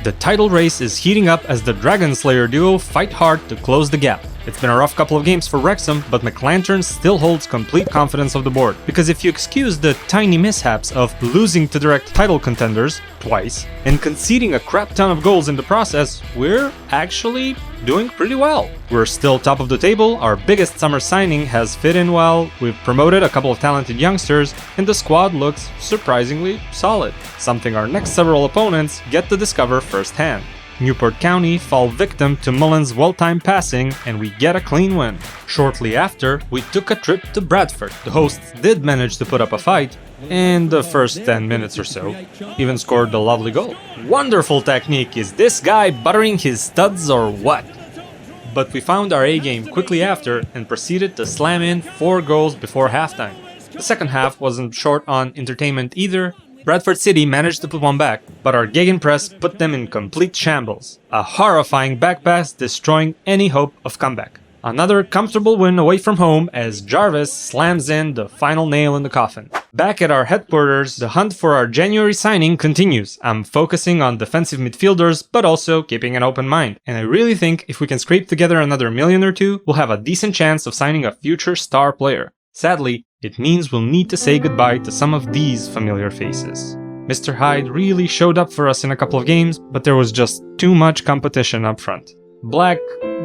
The title race is heating up as the Dragon Slayer duo fight hard to close the gap. It's been a rough couple of games for Wrexham, but McLantern still holds complete confidence of the board. Because if you excuse the tiny mishaps of losing to direct title contenders twice and conceding a crap ton of goals in the process, we're actually doing pretty well. We're still top of the table, our biggest summer signing has fit in well, we've promoted a couple of talented youngsters, and the squad looks surprisingly solid. Something our next several opponents get to discover firsthand. Newport County fall victim to Mullen's well-timed passing, and we get a clean win. Shortly after, we took a trip to Bradford. The hosts did manage to put up a fight, in the first 10 minutes or so, even scored a lovely goal. Wonderful technique, is this guy buttering his studs or what? But we found our A-game quickly after and proceeded to slam in 4 goals before halftime. The second half wasn't short on entertainment either. Bradford City managed to put one back, but our gegenpress put them in complete shambles. A horrifying back pass destroying any hope of comeback. Another comfortable win away from home as Jarvis slams in the final nail in the coffin. Back at our headquarters, the hunt for our January signing continues. I'm focusing on defensive midfielders, but also keeping an open mind. And I really think if we can scrape together another million or two, we'll have a decent chance of signing a future star player. Sadly, it means we'll need to say goodbye to some of these familiar faces. Mr. Hyde really showed up for us in a couple of games, but there was just too much competition up front. Black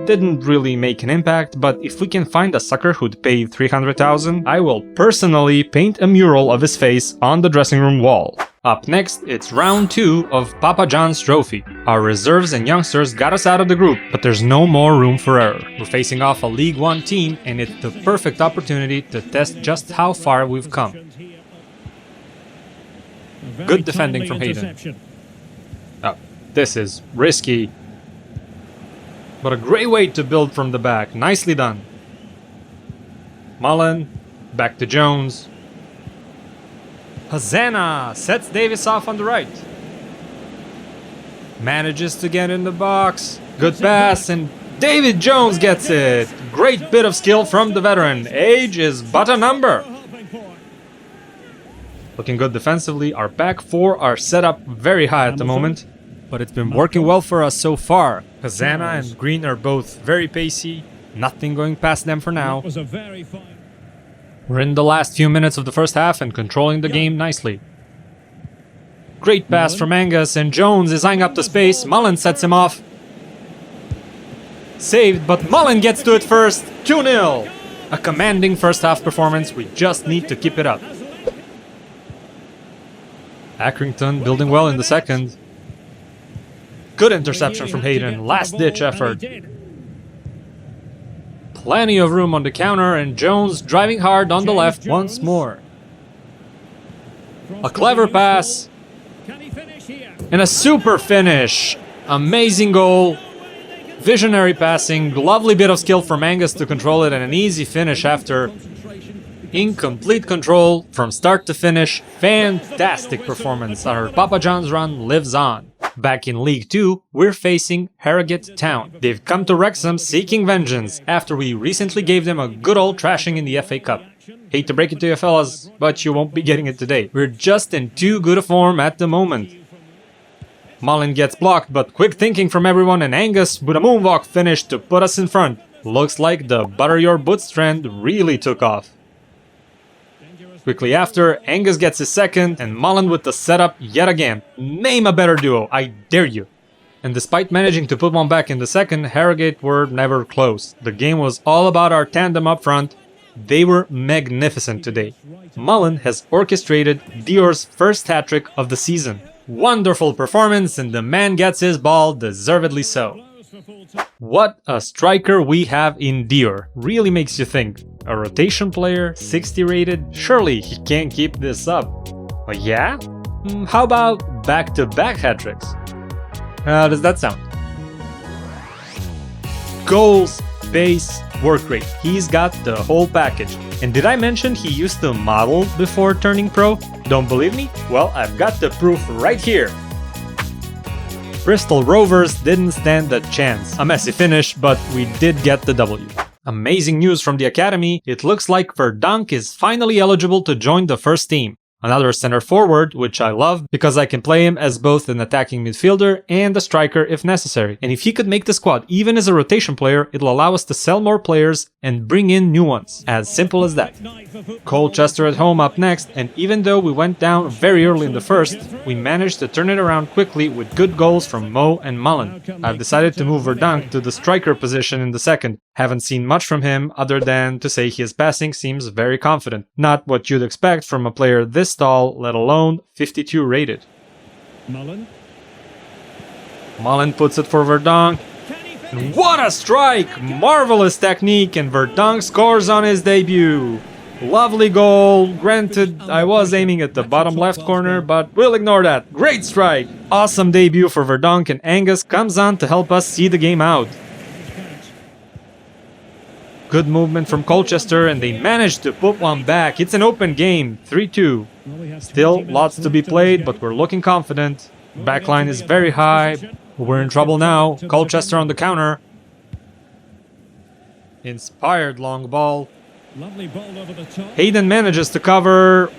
didn't really make an impact, but if we can find a sucker who'd pay 300,000, I will personally paint a mural of his face on the dressing room wall. Up next, it's round 2 of Papa John's Trophy. Our reserves and youngsters got us out of the group, but there's no more room for error. We're facing off a League One team, and it's the perfect opportunity to test just how far we've come. Good defending from Hayden. Oh, this is risky. But a great way to build from the back. Nicely done. Mullen, back to Jones. Hazana sets Davis off on the right. Manages to get in the box. Good pass, and David Jones gets it. Great bit of skill from the veteran. Age is but a number. Looking good defensively. Our back 4 are set up very high at the moment, but it's been working well for us so far. Hazana and Green are both very pacey. Nothing going past them for now. We're in the last few minutes of the first half and controlling the game nicely. Great pass from Angus, and Jones is eyeing up the space. Mullen sets him off. Saved, but Mullen gets to it first. 2-0. A commanding first half performance. We just need to keep it up. Accrington building well in the second. Good interception from Hayden. Last ditch effort. Plenty of room on the counter, and Jones driving hard on the left once more. A clever pass. And a super finish. Amazing goal. Visionary passing. Lovely bit of skill from Angus to control it, and an easy finish after. In complete control from start to finish. Fantastic performance. Our Papa John's run lives on. Back in League 2, we're facing Harrogate Town. They've come to Wrexham seeking vengeance after we recently gave them a good old trashing in the FA Cup. Hate to break it to you fellas, but you won't be getting it today. We're just in too good a form at the moment. Mullen gets blocked, but quick thinking from everyone, and Angus with a moonwalk finish to put us in front. Looks like the butter your boots trend really took off. Quickly after, Angus gets his second, and Mullen with the setup yet again. Name a better duo, I dare you. And despite managing to put one back in the second, Harrogate were never close. The game was all about our tandem up front. They were magnificent today. Mullen has orchestrated Dior's first hat-trick of the season. Wonderful performance, and the man gets his ball, deservedly so. What a striker we have in Dior. Really makes you think. A rotation player, 60 rated, surely he can't keep this up. Oh yeah? How about back-to-back hat-tricks? How does that sound? Goals, pace, work rate. He's got the whole package. And did I mention he used to model before turning pro? Don't believe me? Well, I've got the proof right here. Bristol Rovers didn't stand a chance. A messy finish, but we did get the W. Amazing news from the academy, it looks like Verdonk is finally eligible to join the first team. Another center forward, which I love because I can play him as both an attacking midfielder and a striker if necessary. And if he could make the squad even as a rotation player, it'll allow us to sell more players and bring in new ones. As simple as that. Colchester at home up next, and even though we went down very early in the first, we managed to turn it around quickly with good goals from Mo and Mullen. I've decided to move Verdonk to the striker position in the second. Haven't seen much from him other than to say his passing seems very confident. Not what you'd expect from a player this tall, let alone 52 rated. Mullen puts it for Verdonk. And what a strike! Marvelous technique, and Verdonk scores on his debut. Lovely goal. Granted, I was aiming at the bottom left corner, but we'll ignore that. Great strike! Awesome debut for Verdonk, and Angus comes on to help us see the game out. Good movement from Colchester, and they managed to put one back. It's an open game, 3-2. Still lots to be played, but we're looking confident. Backline is very high. We're in trouble now. Colchester on the counter. Inspired long ball. Hayden manages to cover.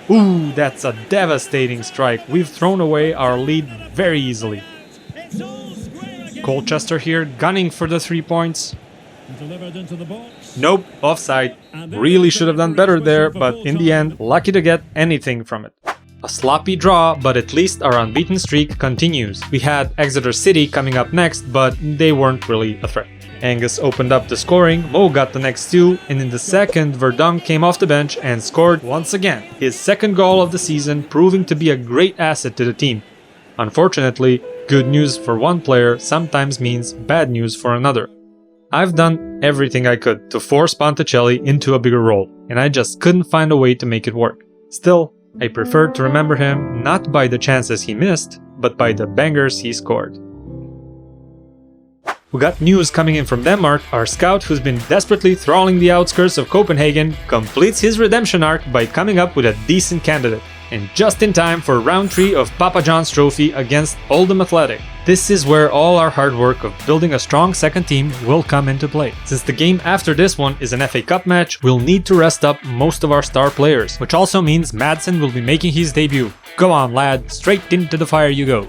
Ooh, that's a devastating strike. We've thrown away our lead very easily. Colchester here, gunning for the 3 points. Nope, offside. Really should have done better there, but in the end, lucky to get anything from it. A sloppy draw, but at least our unbeaten streak continues. We had Exeter City coming up next, but they weren't really a threat. Angus opened up the scoring, Mo got the next 2, and in the second, Verdonk came off the bench and scored once again. His second goal of the season, proving to be a great asset to the team. Unfortunately, good news for one player sometimes means bad news for another. I've done everything I could to force Ponticelli into a bigger role, and I just couldn't find a way to make it work. Still, I prefer to remember him not by the chances he missed, but by the bangers he scored. We got news coming in from Denmark. Our scout, who's been desperately trawling the outskirts of Copenhagen, completes his redemption arc by coming up with a decent candidate. And just in time for round 3 of Papa John's Trophy against Oldham Athletic. This is where all our hard work of building a strong second team will come into play. Since the game after this one is an FA Cup match, we'll need to rest up most of our star players, which also means Madsen will be making his debut. Go on, lad, straight into the fire you go.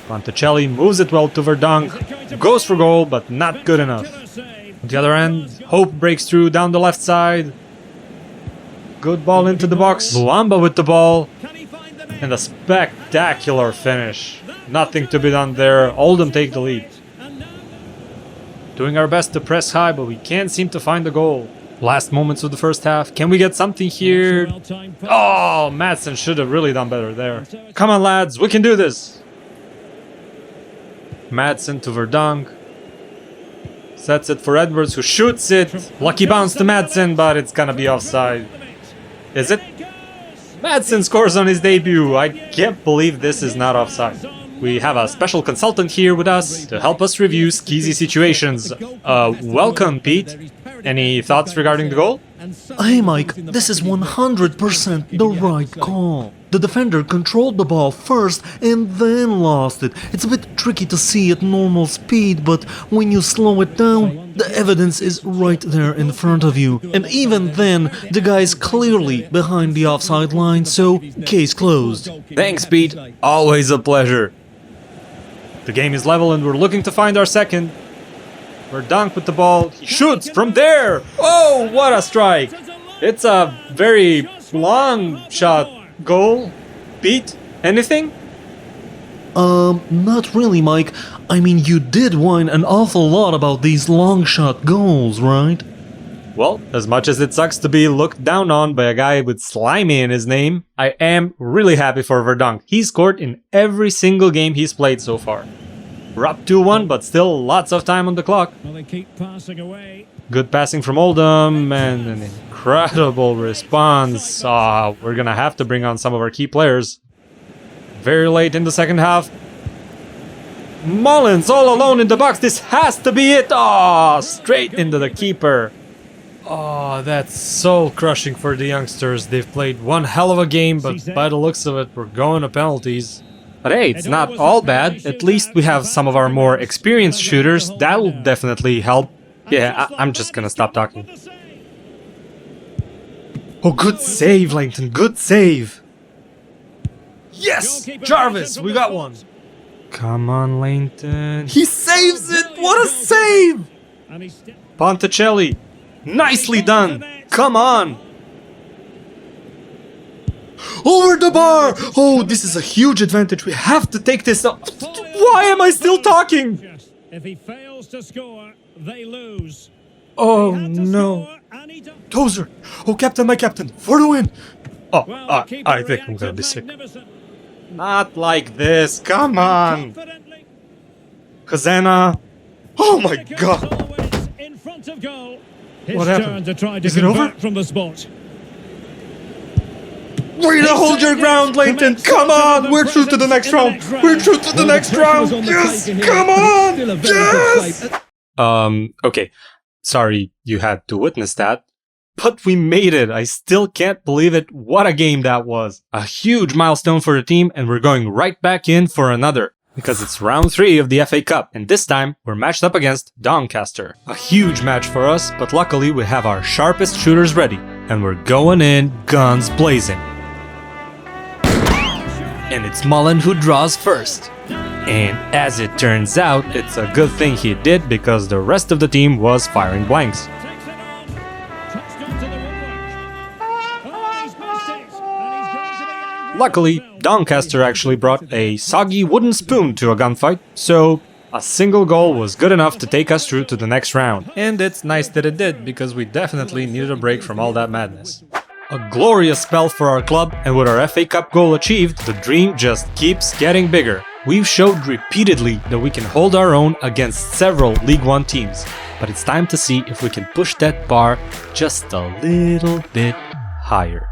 Ponticelli moves it well to Verdonk, goes for goal, but not good enough. On the other end, Hope breaks through down the left side. Good ball into the box. Luamba with the ball. And a spectacular finish. Nothing to be done there. Oldham take the lead. Doing our best to press high, but we can't seem to find the goal. Last moments of the first half. Can we get something here? Oh, Madsen should have really done better there. Come on, lads. We can do this. Madsen to Verdonk. Sets it for Edwards, who shoots it. Lucky bounce to Madsen, but it's gonna be offside. Is it? Madsen scores on his debut. I can't believe this is not offside. We have a special consultant here with us to help us review skeezy situations. Welcome, Pete. Any thoughts regarding the goal? Hey Mike, this is 100% the right call. The defender controlled the ball first and then lost it. It's a bit tricky to see at normal speed, but when you slow it down, the evidence is right there in front of you. And even then, the guy's clearly behind the offside line, so case closed. Thanks, Pete. Always a pleasure. The game is level and we're looking to find our second. Verdonk with the ball. He shoots from there. Oh, what a strike. It's a very long shot. Goal? Pete? Anything? Not really, Mike. I mean, you did whine an awful lot about these long shot goals, right? Well, as much as it sucks to be looked down on by a guy with Slimy in his name, I am really happy for Verdonk. He scored in every single game he's played so far. We're up 2-1, but still lots of time on the clock. Well, they keep passing away. Good passing from Oldham and an incredible response. We're gonna have to bring on some of our key players. Very late in the second half. Mullins all alone in the box. This has to be it. Straight into the keeper. That's soul crushing for the youngsters. They've played one hell of a game, but by the looks of it, we're going to penalties. But hey, it's not all bad. At least we have some of our more experienced shooters. That'll definitely help. Yeah, I'm just gonna stop talking. Oh, good save, Langton, good save! Yes! Jarvis, we got one! Come on, Langton. He saves it! What a save! Ponticelli, nicely done! Come on! Over the bar! Oh, this is a huge advantage. We have to take this up. Why am I still talking? If he fails to score, they lose. Oh no. Tozer! Oh, captain, my captain, for the win! Oh, I think I'm gonna be sick. Not like this, come on! Kazana! Oh my god! What happened? Is it over? From the spot. Way to hold your ground, Langton! Come on! We're through to the next round! We're through to the next round! Yes! Come on! Yes! Okay. Sorry you had to witness that. But we made it! I still can't believe it. What a game that was! A huge milestone for the team, and we're going right back in for another. Because it's round 3 of the FA Cup, and this time we're matched up against Doncaster. A huge match for us, but luckily we have our sharpest shooters ready. And we're going in guns blazing. And it's Mullen who draws first. And as it turns out, it's a good thing he did because the rest of the team was firing blanks. Luckily, Doncaster actually brought a soggy wooden spoon to a gunfight, so a single goal was good enough to take us through to the next round. And it's nice that it did, because we definitely needed a break from all that madness. A glorious spell for our club, and with our FA Cup goal achieved, the dream just keeps getting bigger. We've showed repeatedly that we can hold our own against several League One teams, but it's time to see if we can push that bar just a little bit higher.